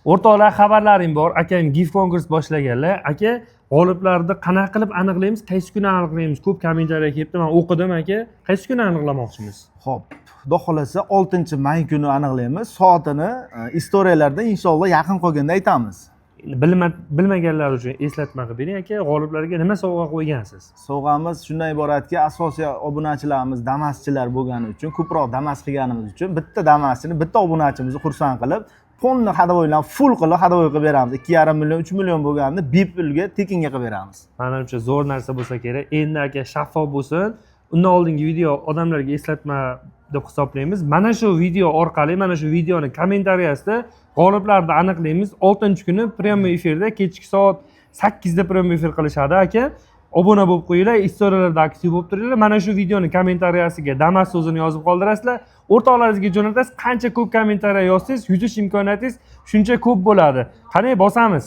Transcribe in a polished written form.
O'rtoqlar, xabarlaring bor. Akam gift konkurs boshlaganlar. Aka, g'oliblarni qanaqa qilib aniqlaymiz, qaysi kuni aniqlaymiz? Ko'p kommentariya kelibdi. Men o'qidim aka. Qaysi kuni aniqlamoqchimiz? Xo'p, xudo xolasa 6-may kuni aniqlaymiz. Soatini istoriyalarda inshaalloh yaqin qolganda aytamiz. Bilmaganlar uchun eslatma qilib bering aka. G'oliblarga nima sovg'a qo'ygansiz? Sovg'amiz shundan iboratki, asosiy obunachilarimiz Damaschilar bo'lgani uchun, ko'proq Damas qilganimiz uchun bitta Damaschini, bitta obunachimizni xursand qilib, fonni hadovoylar full qilib hadovoy qilib beramiz. 2,5 million, 3 million bo'lganini bepulga tekinga qilib beramiz. Menimcha zo'r narsa bo'lsa kerak. Endi aka shaffof bo'lsin. Undan oldingi video odamlarga eslatma deb hisoblaymiz. Mana shu video orqali, mana shu videoni kommentariyasida g'oliblarni aniqlaymiz. 6-kuni premyer efirda kechki soat 8 da premyer efir qilishadi aka. Obuna bo'lib qo'yinglar, istoriyalarda aktiv bo'lib turinglar. Mana shu videoni kommentariyasiga Damas so'zini yozib qoldirasizlar. O'rtoqlaringizga jo'natasiz. Qancha ko'p kommentariya yozsangiz, yuzish imkoniyatingiz shuncha ko'p bo'ladi. Qani bosamiz.